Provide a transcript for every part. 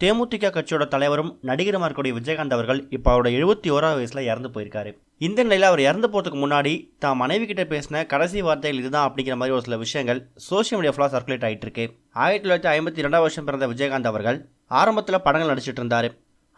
தேமுதிக கட்சியோட தலைவரும் நடிகருமா இருக்கக்கூடிய விஜயகாந்த் அவர்கள் இப்போ அவரோட 71வது வயசுல இறந்து போயிருக்காரு. இந்த நிலையில் அவர் இறந்து போகிறதுக்கு முன்னாடி தான் மனைவி கிட்ட பேசின கடைசி வார்த்தைகள் இதுதான் அப்படிங்கிற மாதிரி ஒரு சில விஷயங்கள் சோஷியல் மீடியா ஃபுல்லாக சர்க்குலேட் ஆகிட்டு இருக்கு. 1952 வருஷம் பிறந்த விஜயகாந்த் அவர்கள் ஆரம்பத்தில் படங்கள் நடிச்சிட்டு இருந்தார்.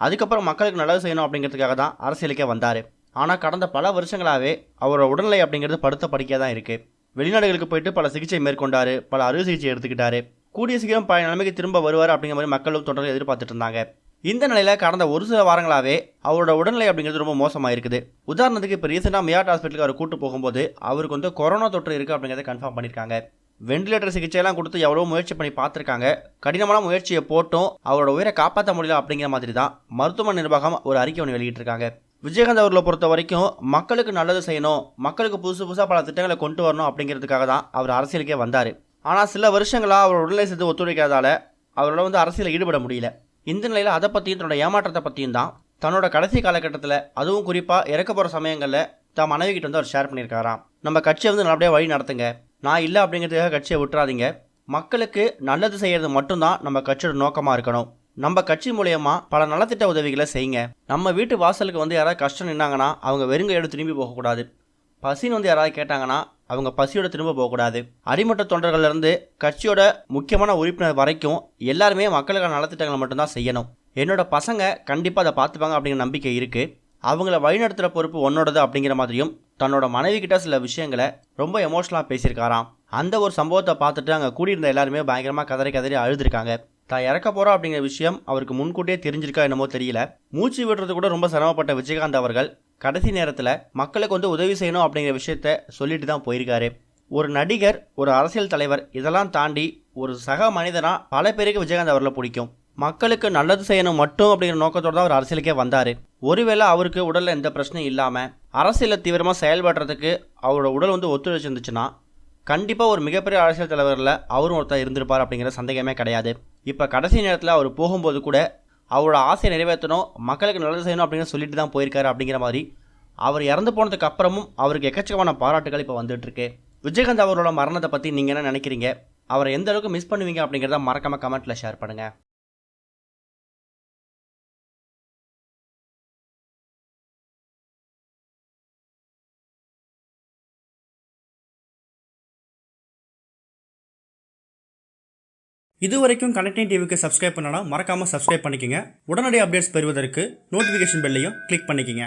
அதுக்கப்புறம் மக்களுக்கு நல்லது செய்யணும் அப்படிங்கிறதுக்காக தான் அரசியலுக்கே வந்தார். ஆனால் கடந்த பல வருஷங்களாகவே அவரோட உடல்நிலை அப்படிங்கிறது படுத்த படிக்கையாக தான் இருக்குது. வெளிநாடுகளுக்கு போயிட்டு பல சிகிச்சை மேற்கொண்டார், பல அறுவை சிகிச்சை எடுத்துக்கிட்டாரு. கூடிய சீக்கிரம் பழைய நிலைமைக்கு திரும்ப வருவார் அப்படிங்கிற மாதிரி மக்களும் தொடர்ந்து எதிர்பார்த்துட்டு இருந்தாங்க. இந்த நிலையில் கடந்த ஒரு சில வாரங்களாகவே அவரோட உடல்நிலை அப்படிங்கிறது ரொம்ப மோசமாக இருக்குது. உதாரணத்துக்கு இப்போ ரீசெண்டாக மியாட் ஹாஸ்பிட்டலுக்கு அவர் கூட்டு போகும்போது அவருக்கு வந்து கொரோனா தொற்று இருக்குது அப்படிங்கிறத கன்ஃபார்ம் பண்ணியிருக்காங்க. வெண்டிலேட்டர் சிகிச்சையெல்லாம் கொடுத்து எவ்வளோ முயற்சி பண்ணி பார்த்துருக்காங்க. கடினமான முயற்சியை போட்டும் அவரோட உயிரை காப்பாற்ற முடியல அப்படிங்கிற மாதிரி தான் மருத்துவமனை நிர்வாகம் ஒரு அறிக்கை ஒன்று வெளியிட்டிருக்காங்க. விஜயகாந்த் அவர்களை பொறுத்த வரைக்கும் மக்களுக்கு நல்லது செய்யணும், மக்களுக்கு புதுசாக பல திட்டங்களை கொண்டு வரணும் அப்படிங்கிறதுக்காக தான் அவர் அரசியலுக்கே வந்தார். ஆனால் சில வருஷங்களாக அவரோட உடல்நிலை சேர்த்து ஒத்துழைக்காதால அவரோட வந்து அரசியலில் ஈடுபட முடியல. இந்த நிலையில் அதை பற்றியும் தன்னோட ஏமாற்றத்தை பற்றியும் தான் தன்னோட கடைசி காலகட்டத்தில், அதுவும் குறிப்பாக இறக்க போகிற சமயங்களில் தான் மனைவி கிட்ட வந்து அவர் ஷேர் பண்ணியிருக்காராம். நம்ம கட்சியை வந்து நல்லபடியாக வழி நடத்துங்க, நான் இல்லை அப்படிங்கிறதுக்காக கட்சியை விட்டுறாதீங்க, மக்களுக்கு நல்லது செய்கிறது மட்டும்தான் நம்ம கட்சியோட நோக்கமாக இருக்கணும், நம்ம கட்சி மூலயமா பல நலத்திட்ட உதவிகளை செய்யுங்க, நம்ம வீட்டு வாசலுக்கு வந்து யாராவது கஷ்டம் நின்னாங்கன்னா அவங்க வெறுங்கையோடு திரும்பி போகக்கூடாது, பசின்னு வந்து யாராவது கேட்டாங்கன்னா அவங்க பசியோட திரும்ப போகக்கூடாது, அடிமட்ட தொண்டர்கள்லேருந்து கட்சியோட முக்கியமான உறுப்பினர் வரைக்கும் எல்லாருமே மக்களுக்கான நலத்திட்டங்களை மட்டும்தான் செய்யணும், என்னோட பசங்க கண்டிப்பாக அதை பார்த்துப்பாங்க அப்படிங்கிற நம்பிக்கை இருக்குது, அவங்கள வழிநடத்துகிற பொறுப்பு உன்னோடது அப்படிங்கிற மாதிரியும் தன்னோட மனைவி கிட்ட சில விஷயங்களை ரொம்ப எமோஷனலாக பேசியிருக்காராம். அந்த ஒரு சம்பவத்தை பார்த்துட்டு அங்கே கூடியிருந்த எல்லாருமே பயங்கரமாக கதறி அழுதுருக்காங்க. தான் இறக்க போகிறோம் அப்படிங்கிற விஷயம் அவருக்கு முன்கூட்டியே தெரிஞ்சிருக்கா என்னமோ தெரியல. மூச்சு விடுறது கூட ரொம்ப சிரமப்பட்ட விஜயகாந்த் அவர்கள் கடைசி நேரத்தில் மக்களுக்கு வந்து உதவி செய்யணும் அப்படிங்கிற விஷயத்த சொல்லிட்டு தான் போயிருக்காரு. ஒரு நடிகர், ஒரு அரசியல் தலைவர், இதெல்லாம் தாண்டி ஒரு சக மனிதனாக பல பேருக்கு விஜயகாந்த் அவர்களை பிடிக்கும். மக்களுக்கு நல்லது செய்யணும் மட்டும் அப்படிங்கிற நோக்கத்தோடு தான் அவர் அரசியலுக்கே வந்தார். ஒருவேளை அவருக்கு உடலில் எந்த பிரச்சனையும் இல்லாமல் அரசியலில் தீவிரமாக செயல்படுறதுக்கு அவரோட உடல் வந்து ஒத்துழைச்சிருந்துச்சுன்னா கண்டிப்பாக ஒரு மிகப்பெரிய அரசியல் தலைவரில் அவரும் ஒருத்தர் இருந்திருப்பார் அப்படிங்கிற சந்தேகமே கிடையாது. இப்போ கடைசி நேரத்தில் அவர் போகும்போது கூட அவரோட ஆசையை நிறைவேற்றணும், மக்களுக்கு நல்லது செய்யணும் அப்படின்னு சொல்லிட்டு தான் போயிருக்காரு. அப்படிங்கிற மாதிரி அவர் இறந்து போனதுக்கு அப்புறமும் அவருக்கு எக்கச்சக்கமான பாராட்டுகள் இப்போ வந்துட்டுருக்கு. விஜயகாந்த் அவரோட மரணத்தை பற்றி நீங்கள் என்ன நினைக்கிறீங்க? அவரை எந்த அளவுக்கு மிஸ் பண்ணுவீங்க அப்படிங்கிறத மறக்காமல் கமெண்ட்டில் ஷேர் பண்ணுங்கள். இதுவரைக்கும் கனெக்டிங் டிவிக்கு சப்ஸ்கிரைப் பண்ணனா மறக்காமல் சப்ஸ்கிரைப் பண்ணிக்கங்க. உடனடி அப்டேட்ஸ் பெறுவதற்கு நோட்டிஃபிகேஷன் பெல்லையும் கிளிக் பண்ணிக்கங்க.